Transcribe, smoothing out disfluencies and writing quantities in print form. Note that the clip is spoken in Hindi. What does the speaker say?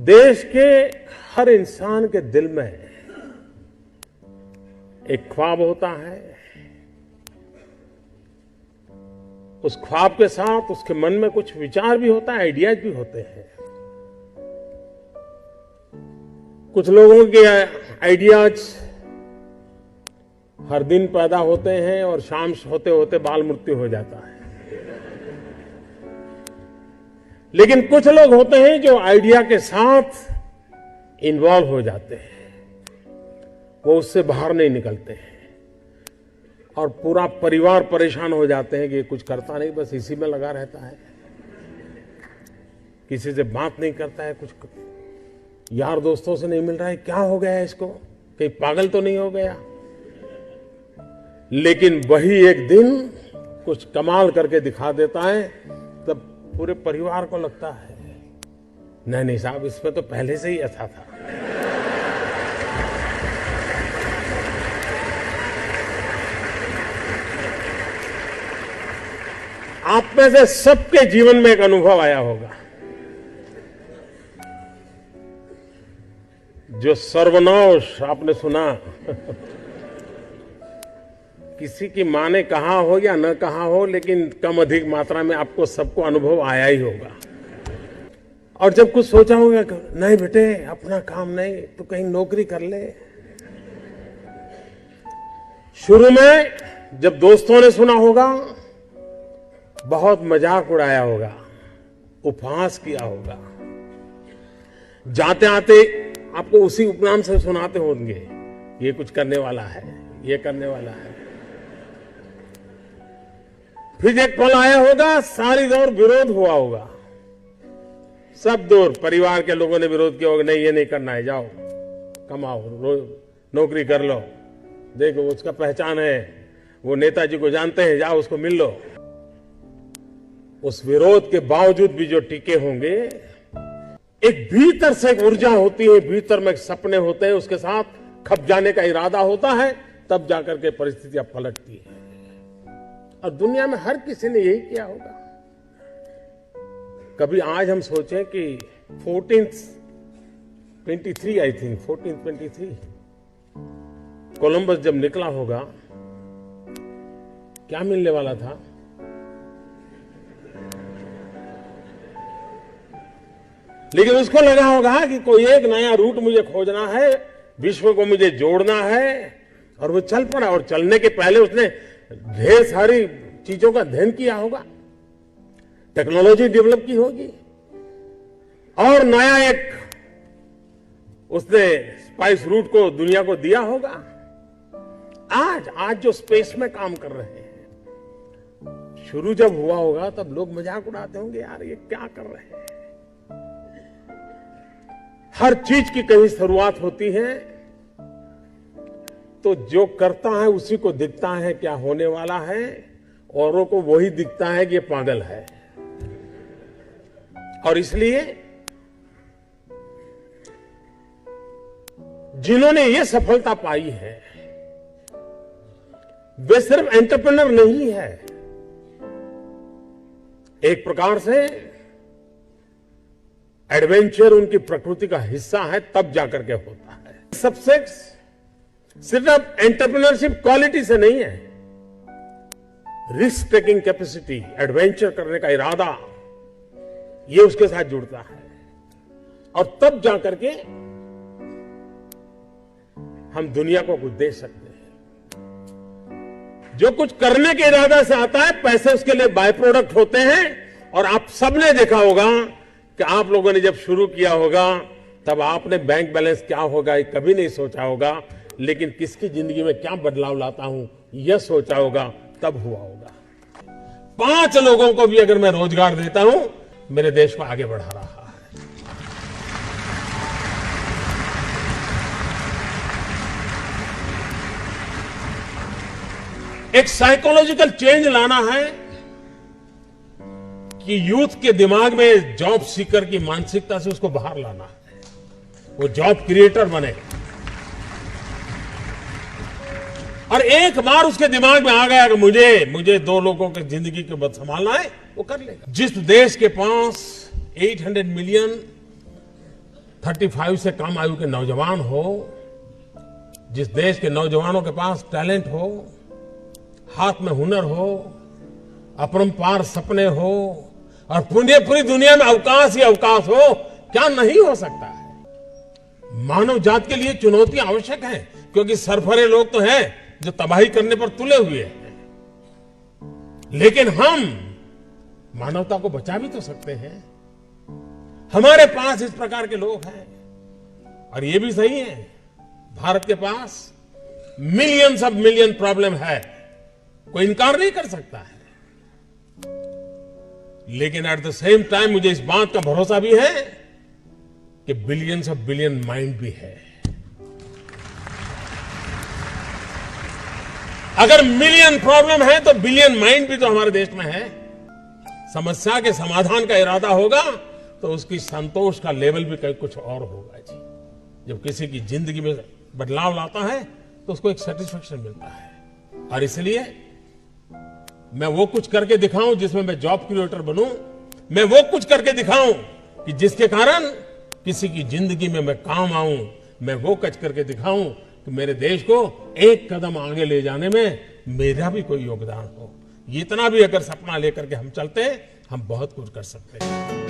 देश के हर इंसान के दिल में एक ख्वाब होता है। उस ख्वाब के साथ उसके मन में कुछ विचार भी होता है, आइडियाज भी होते हैं। कुछ लोगों के आइडियाज हर दिन पैदा होते हैं और शाम होते होते बाल मृत्यु हो जाता है। लेकिन कुछ लोग होते हैं जो आइडिया के साथ इन्वॉल्व हो जाते हैं, वो उससे बाहर नहीं निकलते हैं और पूरा परिवार परेशान हो जाते हैं कि ये कुछ करता नहीं, बस इसी में लगा रहता है, किसी से बात नहीं करता है, कुछ यार दोस्तों से नहीं मिल रहा है, क्या हो गया है इसको, कहीं पागल तो नहीं हो गया। लेकिन वही एक दिन कुछ कमाल करके दिखा देता है, तब पूरे परिवार को लगता है नहीं साहब, इसमें तो पहले से ही ऐसा था। आप में से सबके जीवन में एक अनुभव आया होगा, जो सर्वनाश आपने सुना किसी की मां ने कहा हो या न कहा हो, लेकिन कम अधिक मात्रा में आपको सबको अनुभव आया ही होगा। और जब कुछ सोचा होगा, नहीं बेटे अपना काम नहीं तो कहीं नौकरी कर ले। शुरू में जब दोस्तों ने सुना होगा, बहुत मजाक उड़ाया होगा, उपहास किया होगा, जाते आते आपको उसी उपनाम से सुनाते होंगे, ये कुछ करने वाला है, ये करने वाला है। फिर एक पल आया होगा, सारी दौर विरोध हुआ होगा, सब दौर परिवार के लोगों ने विरोध किया होगा, नहीं ये नहीं करना है, जाओ कमाओ, नौकरी कर लो, देखो उसका पहचान है, वो नेताजी को जानते हैं, जाओ उसको मिल लो। उस विरोध के बावजूद भी जो टिके होंगे, एक भीतर से एक ऊर्जा होती है, भीतर में सपने होते हैं, उसके साथ खप जाने का इरादा होता है, तब जाकर के परिस्थितियां पलटती है। और दुनिया में हर किसी ने यही किया होगा। कभी आज हम सोचें कि 1423 आई थिंक 1423 कोलंबस जब निकला होगा, क्या मिलने वाला था? लेकिन उसको लगा होगा कि कोई एक नया रूट मुझे खोजना है, विश्व को मुझे जोड़ना है, और वो चल पड़ा। और चलने के पहले उसने ढेर सारी चीजों का अध्ययन किया होगा, टेक्नोलॉजी डेवलप की होगी, और नया एक उसने स्पाइस रूट को दुनिया को दिया होगा। आज जो स्पेस में काम कर रहे हैं, शुरू जब हुआ होगा तब लोग मजाक उड़ाते होंगे, यार ये क्या कर रहे हैं। हर चीज की कहीं शुरुआत होती है, तो जो करता है उसी को दिखता है क्या होने वाला है, औरों को वही दिखता है कि ये पागल है। और इसलिए जिन्होंने ये सफलता पाई है, वे सिर्फ एंटरप्रेन्योर नहीं है, एक प्रकार से एडवेंचर उनकी प्रकृति का हिस्सा है, तब जाकर के होता है। सक्सेस सिर्फ एंटरप्रेन्योरशिप क्वालिटी से नहीं है, रिस्क टेकिंग कैपेसिटी, एडवेंचर करने का इरादा, ये उसके साथ जुड़ता है। और तब जाकर के हम दुनिया को कुछ दे सकते हैं। जो कुछ करने के इरादा से आता है, पैसे उसके लिए बाय प्रोडक्ट होते हैं। और आप सबने देखा होगा कि आप लोगों ने जब शुरू किया होगा, तब आपने बैंक बैलेंस क्या होगा ये कभी नहीं सोचा होगा, लेकिन किसकी जिंदगी में क्या बदलाव लाता हूं यह सोचा होगा, तब हुआ होगा। 5 लोगों को भी अगर मैं रोजगार देता हूं, मेरे देश को आगे बढ़ा रहा है। एक साइकोलॉजिकल चेंज लाना है कि यूथ के दिमाग में जॉब सीकर की मानसिकता से उसको बाहर लाना है, वो जॉब क्रिएटर बने। और एक बार उसके दिमाग में आ गया कि मुझे 2 लोगों की जिंदगी को बस संभालना है, वो कर लेगा। जिस देश के पास 800 मिलियन 35 से कम आयु के नौजवान हो, जिस देश के नौजवानों के पास टैलेंट हो, हाथ में हुनर हो, अपरंपार सपने हो और पूरी दुनिया में अवकाश ही अवकाश हो, क्या नहीं हो सकता है। मानव जात के लिए चुनौती आवश्यक है, क्योंकि सरफरे लोग तो हैं जो तबाही करने पर तुले हुए हैं, लेकिन हम मानवता को बचा भी तो सकते हैं। हमारे पास इस प्रकार के लोग हैं और ये भी सही है, भारत के पास मिलियन प्रॉब्लम है, कोई इनकार नहीं कर सकता है। लेकिन एट द सेम टाइम मुझे इस बात का भरोसा भी है कि बिलियन माइंड भी है। अगर मिलियन प्रॉब्लम है तो बिलियन माइंड भी तो हमारे देश में है। समस्या के समाधान का इरादा होगा तो उसकी संतोष का लेवल भी कहीं कुछ और होगा जी। जब किसी की जिंदगी में बदलाव लाता है तो उसको एक सेटिस्फेक्शन मिलता है। और इसलिए मैं वो कुछ करके दिखाऊं जिसमें मैं जॉब क्रिएटर बनूं, मैं वो कुछ करके दिखाऊं कि जिसके कारण किसी की जिंदगी में मैं काम आऊं, मैं वो कुछ करके दिखाऊं कि मेरे देश को एक कदम आगे ले जाने में मेरा भी कोई योगदान हो। इतना भी अगर सपना लेकर के हम चलते हैं, हम बहुत कुछ कर सकते हैं।